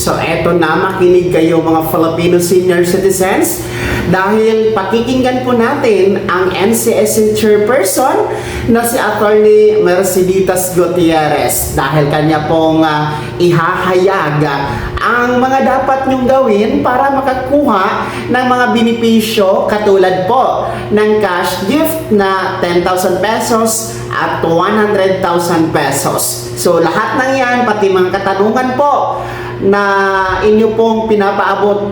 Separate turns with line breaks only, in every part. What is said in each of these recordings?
So eto na, makinig kayo mga Filipino senior citizens dahil pakikinggan po natin ang NCSC chairperson na si Attorney Merceditas Gutierrez dahil kanya pong ihahayag ang mga dapat nyong gawin para makakuha ng mga benepisyo katulad po ng cash gift na 10,000 pesos at 100,000 pesos. So lahat ng yan, pati mga katanungan po na inyo pong pinapaabot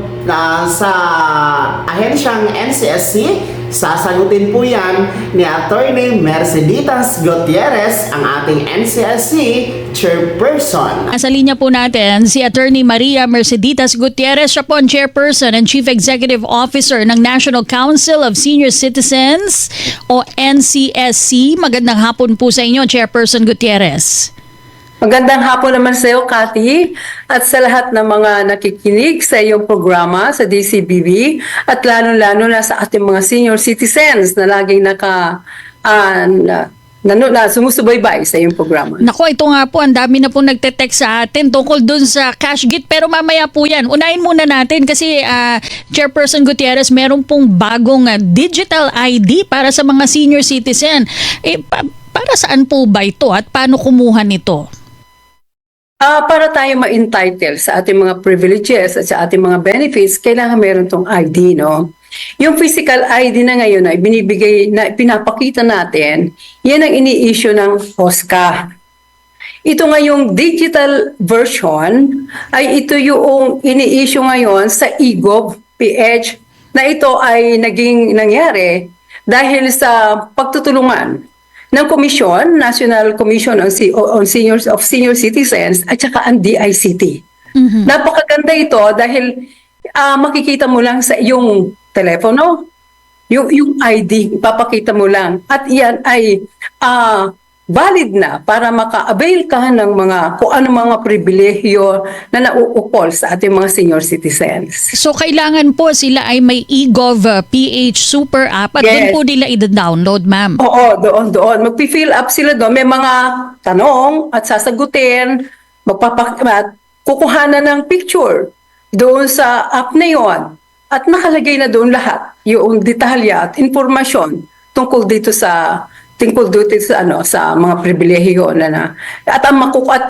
sa ahensyang NCSC, sasagutin po yan ni Attorney Merceditas Gutierrez, ang ating NCSC chairperson.
Sa linya po natin si Attorney Maria Merceditas Gutierrez, siya po ang Chairperson and Chief Executive Officer ng National Council of Senior Citizens o NCSC. Magandang hapon po sa inyo, Chairperson Gutierrez.
Magandang hapon naman sa iyo, Cathy, at sa lahat ng mga nakikinig sa iyong programa sa DCBB at lalo-lalo na sa ating mga senior citizens na laging sumusubaybay sa iyong programa.
Nako, ito nga po, ang dami na po nagte-text sa atin tungkol dun sa cash gift, pero mamaya po yan. Unahin muna natin kasi Chairperson Gutierrez, meron pong bagong digital ID para sa mga senior citizen. Para saan po ba ito at paano kumuha nito?
Para tayo ma-entitle sa ating mga privileges at sa ating mga benefits, kailangan meron tong ID, no? Yung physical ID na ngayon na ibinibigay, na pinapakita natin, yan ang ini-issue ng OSCA. Ito nga yung digital version, ay ito yung ini-issue ngayon sa eGov.ph na ito ay nangyari dahil sa pagtutulungan ng Commission, National Commission on Senior Citizens at saka ang DICT. Mm-hmm. Napakaganda ito dahil makikita mo lang sa iyong telepono, yung ID, ipapakita mo lang. At yan ay valid na para maka-avail ka ng kung ano mga pribilehyo na nauukol sa ating mga senior citizens.
So kailangan po sila ay may eGov.ph super app at doon po nila i-download, ma'am?
Oo, doon. Magpi-fill up sila doon. May mga tanong at sasagutin, kukuhanan ng picture doon sa app na yon. At nakalagay na doon lahat yung detalya at informasyon tungkol dito sa sa mga pribilehiyo na. At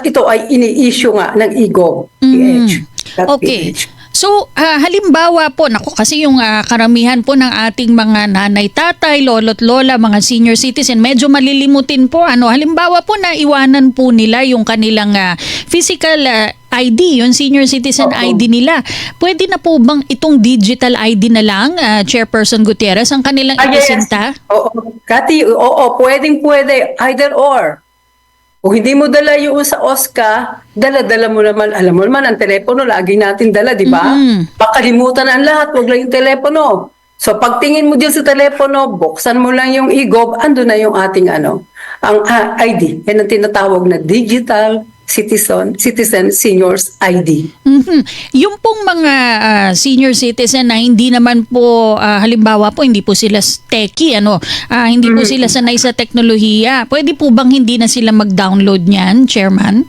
ito ay ini-issue nga ng eGov.ph.
Okay. So, halimbawa po, kasi yung karamihan po ng ating mga nanay, tatay, lolo't lola, mga senior citizen, medyo malilimutin po. Halimbawa po na iwanan po nila yung kanilang physical ID, yung senior citizen ID nila. Pwede na po bang itong digital ID na lang, Chairperson Gutierrez, ang kanilang ipresenta?
Yes. Oo, Cathy, pwede. Either or. Kung hindi mo dala yung sa OSCA, dala mo naman. Alam mo naman, ang telepono, lagi natin dala, di ba? Mm-hmm. Pakalimutan ang lahat, wag lang yung telepono. So, pagtingin mo dyan sa telepono, buksan mo lang yung eGov, ando na yung ating ang ID. Yan ang tinatawag na Digital Citizen Seniors ID.
Mm-hmm. Yung pong mga senior citizen na hindi naman po, halimbawa po, hindi po sila techie, hindi po sila sanay sa teknolohiya. Pwede po bang hindi na sila mag-download niyan, Chairman?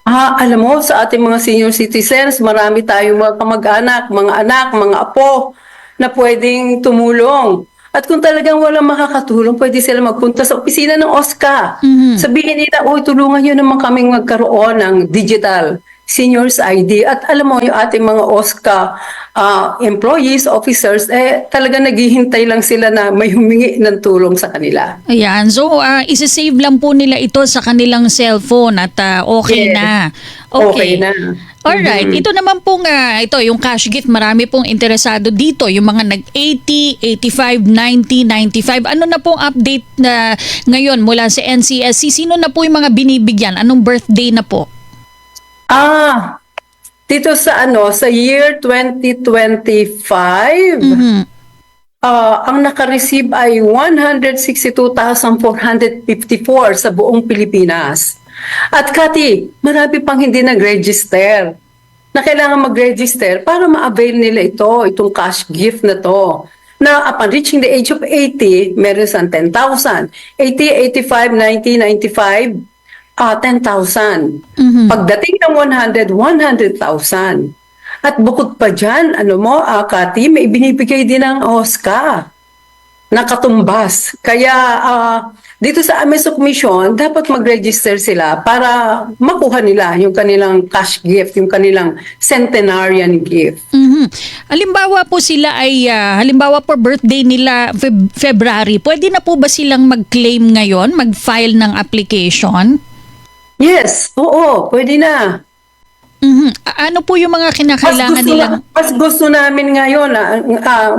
Alam mo, sa ating mga senior citizens, marami tayong mga kamag-anak, mga anak, mga apo na pwedeng tumulong. At kung talagang walang makakatulong, pwede sila magpunta sa opisina ng OSCA. Mm-hmm. Sabihin nila, tulungan nyo naman kaming magkaroon ng digital seniors ID. At alam mo, yung ating mga OSCA employees, officers, talaga naghihintay lang sila na may humingi ng tulong sa kanila.
Ayan. So, isa-save lang po nila ito sa kanilang cellphone at okay na.
Okay na.
Alright, ito naman pong, yung cash gift, marami pong interesado dito, yung mga nag-80, 85, 90, 95. Ano na pong update na ngayon mula sa NCSC? Sino na po yung mga binibigyan? Anong birthday na po?
Dito sa sa year 2025, ang naka-receive ay 162,454 sa buong Pilipinas. At Cathy, marami pang hindi nag-register na kailangan mag-register para ma-avail nila itong cash gift na to. Na upon reaching the age of 80, meron siyang 10,000. 80, 85, 90, 95, 10,000.
Mhm.
Pagdating ng 100,000. At bukod pa dyan, Kati, may binibigay din ng OSCA na katumbas. Kaya dito sa amin sa komisyon, dapat mag-register sila para makuha nila yung kanilang cash gift, yung kanilang centenarian gift.
Mhm. Halimbawa po sila ay, halimbawa po birthday nila February, pwede na po ba silang mag-claim ngayon, mag-file ng application?
Yes, oo, pwede na.
Mhm. Ano po yung mga kinakailangan nilang...
Mas gusto namin ngayon,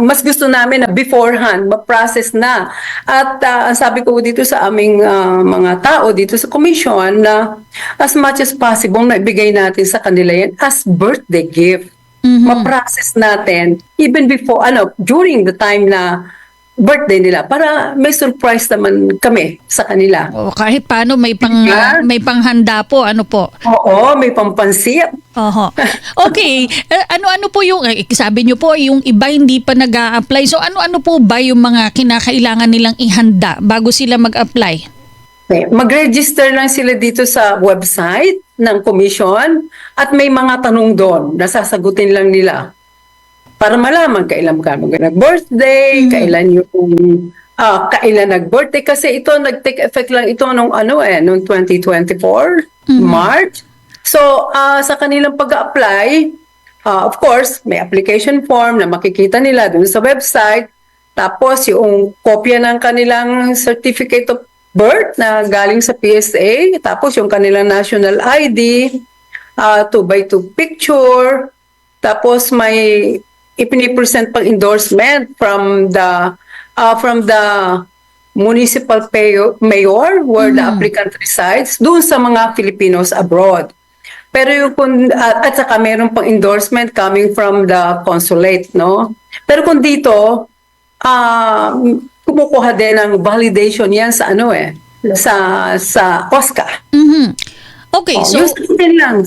mas gusto namin na beforehand, ma-process na. At sabi ko dito sa aming mga tao dito sa commission na as much as possible na ibigay natin sa kanila yan as birthday gift.
Mhm.
Ma-process natin even before, during the time na birthday nila para may surprise naman kami sa kanila.
O, kahit paano may
Yeah.
may panghanda po, ano po.
Oo, may pampansit.
Oho. Okay, ano-ano po yung sabi niyo po yung iba hindi pa nag-a-apply. So ano-ano po ba yung mga kinakailangan nilang ihanda bago sila mag-apply?
Okay. Mag-register lang sila dito sa website ng commission at may mga tanong doon na sasagutin lang nila. Para malaman kailan ka nag-birthday, kailan kailan nag-birthday kasi ito nag-take effect lang ito nung noong 2024 March. So sa kanilang pag-apply, of course, may application form na makikita nila dun sa website. Tapos yung kopya ng kanilang certificate of birth na galing sa PSA, tapos yung kanilang national ID, 2x2 picture, tapos may ipinipresent pang endorsement from the municipal mayor where the applicant resides doon sa mga Filipinos abroad. Pero yung at saka meron pang endorsement coming from the consulate, no? Pero kung dito kumukuha din ng validation yan sa sa OSCA.
Mhm. Okay, so
Yung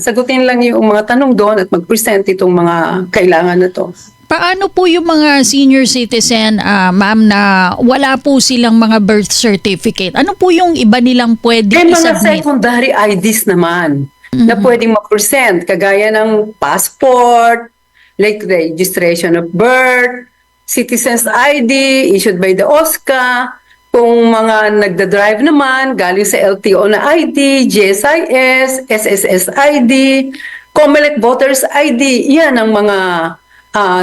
sagutin lang yung mga tanong doon at mag-present itong mga kailangan na to.
paano po yung mga senior citizen, ma'am, na wala po silang mga birth certificate? Ano po yung iba nilang pwede
May mga
i-submit?
secondary IDs naman na pwedeng ma-present, kagaya ng passport, like registration of birth, citizen's ID issued by the OSCA, kung mga nagda-drive naman, galing sa LTO na ID, GSIS, SSS ID, COMELEC Voters ID, yan ang mga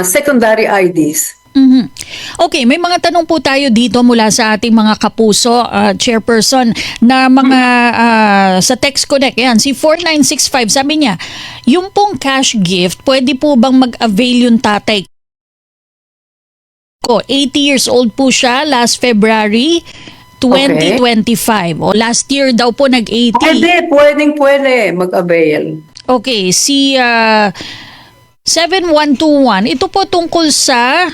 secondary IDs.
Mhm. Okay, may mga tanong po tayo dito mula sa ating mga kapuso, chairperson, na mga sa Text Connect. Yan, si 4965, sabi niya, yung pong cash gift, pwede po bang mag-avail yung tatay ko? 80 years old po siya last February 2025. O last year daw po nag-80.
Pwede mag-avail.
Okay, si 7121, ito po tungkol sa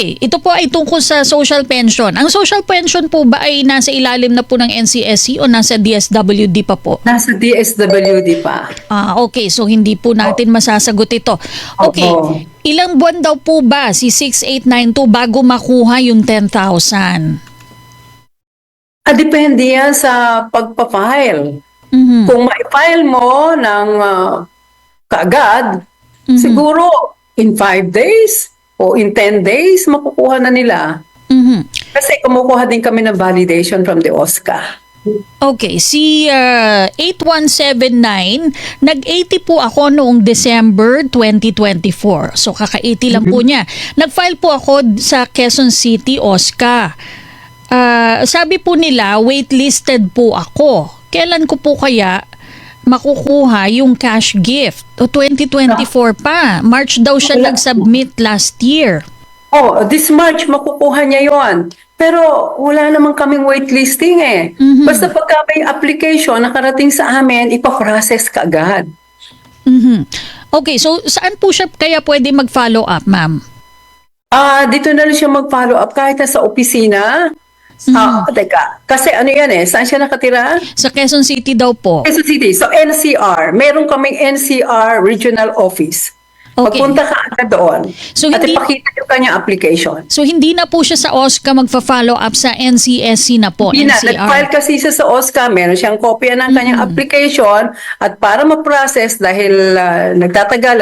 ito po ay tungkol sa social pension. Ang social pension po ba ay nasa ilalim na po ng NCSC o nasa DSWD pa po?
Nasa DSWD pa.
Okay, so hindi po natin masasagot ito. Okay,
Opo.
ilang buwan daw po ba si 6892 bago makuha yung 10,000?
Depende yan sa pagpa-file.
Mhm.
Kung ma-file mo ng kaagad, siguro in 5 days o in 10 days, makukuha na nila.
Mhm.
Kasi kumukuha din kami ng validation from the OSCA.
Okay, si 8179, nag-80 po ako noong December 2024. So kaka-80 lang po niya. Nag-file po ako sa Quezon City, OSCA. Sabi po nila, waitlisted po ako. Kailan ko po kaya makukuha yung cash gift? O 2024 pa. March daw siya nag-submit last year.
This March makukuha niya yon. Pero wala naman kaming waitlisting eh. Basta pagka may application nakarating sa amin, ipaprocess ka agad.
Mhm. Okay, so saan po siya kaya pwede mag-follow up, ma'am?
Dito na rin siya mag-follow up kahit sa opisina. Teka, kasi ano yan saan siya nakatira?
Sa Quezon City daw po.
Quezon City. So NCR, meron kaming NCR Regional Office.
Okay.
Magpunta ka agad doon.
So,
at
hindi-
ipakita yung kanyang application.
So hindi na po siya sa OSCA magfa-follow up sa NCSC na po,
Hindi na,
NCR.
nag-file kasi siya sa OSCA, meron siyang kopya ng kanyang application at para ma-process dahil nagtatagal,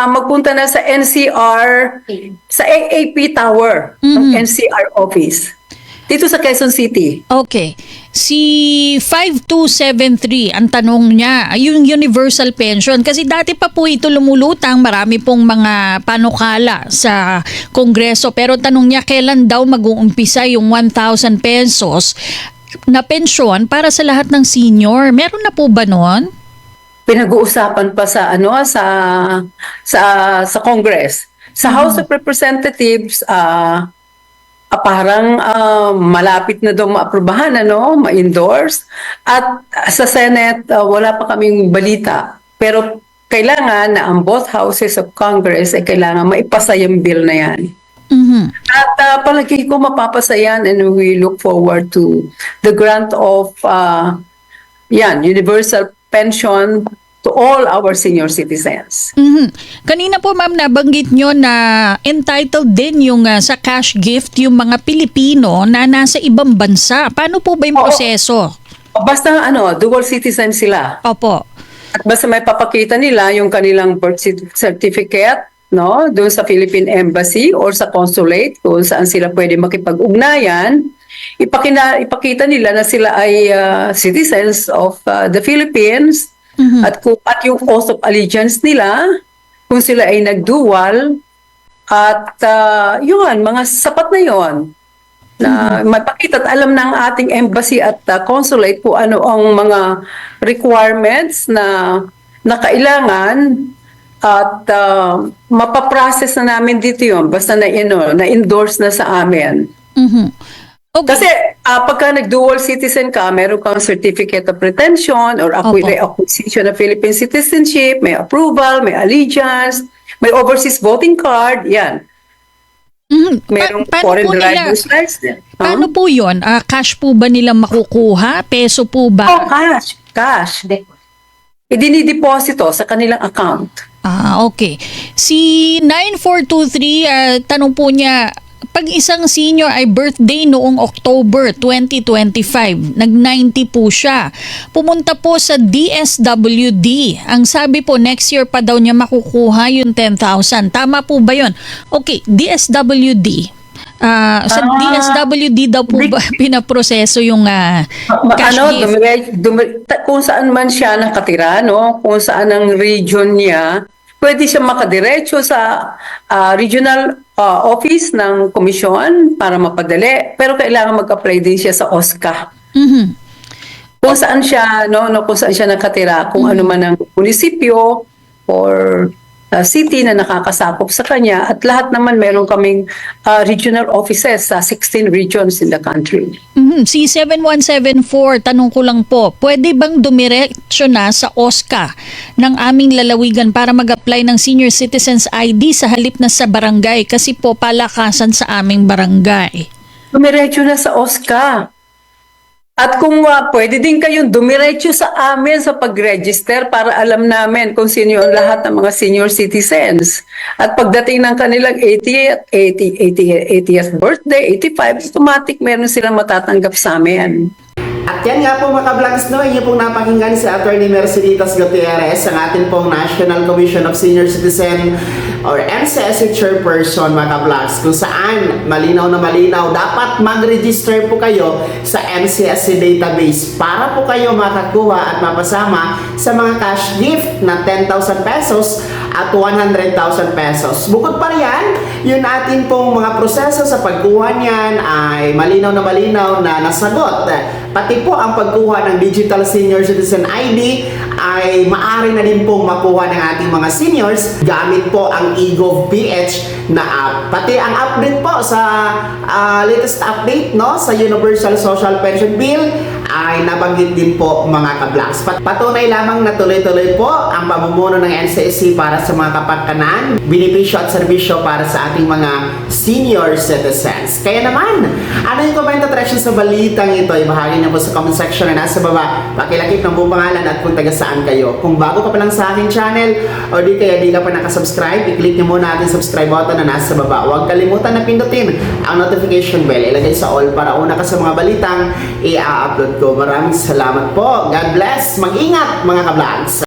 magpunta na sa NCR, sa AAP Tower, ng NCR office, dito sa Quezon City.
Okay. Si 5273, ang tanong niya, yung universal pension. Kasi dati pa po ito lumulutang, marami pong mga panukala sa Kongreso. Pero tanong niya, kailan daw mag-uumpisa yung 1,000 pesos na pensyon para sa lahat ng senior? Meron na po ba nun?
Pinag-uusapan pa sa sa Congress. Sa House of Representatives, parang malapit na daw maaprubahan, ma-endorse. At sa Senate, wala pa kaming balita. Pero kailangan na ang both houses of Congress ay kailangan maipasa yung bill na yan.
Mhm.
At palagi ko mapapasa yan and we look forward to the grant of universal pension to all our senior citizens.
Mhm. Kanina po ma'am nabanggit nyo na entitled din yung sa cash gift yung mga Pilipino na nasa ibang bansa. Paano po ba yung
Oo.
proseso?
Basta dual citizen sila.
Opo.
At basta may papakita nila yung kanilang birth certificate, doon sa Philippine Embassy or sa consulate kung saan sila pwede makipag-ugnayan. Ipakita nila na sila ay citizens of the Philippines. At yung oath of allegiance nila, kung sila ay nagdual, at mga sapat na yon na mapakita at alam ng ating embassy at consulate kung ano ang mga requirements na kailangan at mapaprocess na namin dito yon basta na-endorse na sa amin.
Mhm. Okay.
Kasi pagka nag-dual citizen ka, meron kang certificate of retention or
Opo.
acquisition of Philippine citizenship, may approval, may allegiance, may overseas voting card, yan.
Mhm.
Merong
Paano
foreign
po nila?
driver's license.
Paano po yun? Cash po ba nila makukuha? Peso po ba?
Oh, cash. Idinideposito sa kanilang account.
Okay. Si 9423, tanong po niya, pag isang senior ay birthday noong October 2025, nag-90 po siya. Pumunta po sa DSWD. Ang sabi po, next year pa daw niya makukuha yung 10,000. Tama po ba yun? Okay, DSWD. Sa DSWD daw po ba pinaproseso yung cash gift?
Kung saan man siya nakatira, kung saan ang region niya, pwede siya makadiretso sa regional office ng komisyon para mapadali. Pero kailangan mag-apply din siya sa OSCA.
Mhm.
Kung saan siya, kung saan siya nakatira, kung ano man ang munisipyo or city na nakakasakop sa kanya. At lahat naman meron kaming regional offices sa 16 regions in the country.
Mhm. Si 7174, tanong ko lang po, pwede bang dumiretso na sa OSCA ng aming lalawigan para mag-apply ng Senior Citizens ID sa halip na sa barangay? Kasi po palakasan sa aming barangay.
Dumiretso na sa OSCA. At kung pwede din kayong dumiretso sa amin sa pag-register para alam namin kung sino yung lahat ng mga senior citizens. At pagdating ng kanilang 80th birthday, 85, automatic meron silang matatanggap sa amin.
At yan nga po mga ka-vlogs, inyo pong napakinggan si Atty. Merceditas Gutierrez, ang ating pong National Commission of Senior Citizen or NCSC Chairperson mga ka-vlogs, kung saan malinaw na malinaw, dapat mag-register po kayo sa NCSC database para po kayo makakuha at mapasama sa mga cash gift na 10,000 pesos at 100,000 pesos. Bukod pa riyan, yun atin pong mga proseso sa pagkuha niyan ay malinaw na nasagot. Pati po ang pagkuha ng Digital Senior Citizen ID ay maaari na din pong makuha ng ating mga seniors gamit po ang eGov.ph na app. Pati ang update po sa latest update sa Universal Social Pension Bill ay nabanggit din po mga ka-vlogs. Patunay lamang na tuloy-tuloy po ang pamumuno ng NCSC para sa mga kapakanan, benepisyo at serbisyo para sa ating mga senior citizens. Kaya naman, ano yung komento at reaction sa balitang ito? Ibahagi niyo po sa comment section na nasa baba. Pakilakip ng buong pangalan at kung taga saan kayo. Kung bago ka pa lang sa aking channel o di kaya di ka pa nakasubscribe, i-click niyo muna ating subscribe button na nasa baba. Huwag kalimutan na pindutin ang notification bell. Ilagay sa all para una ka sa mga balitang i-upload ko. Maraming salamat po. God bless. Mag-ingat mga ka-vlogs.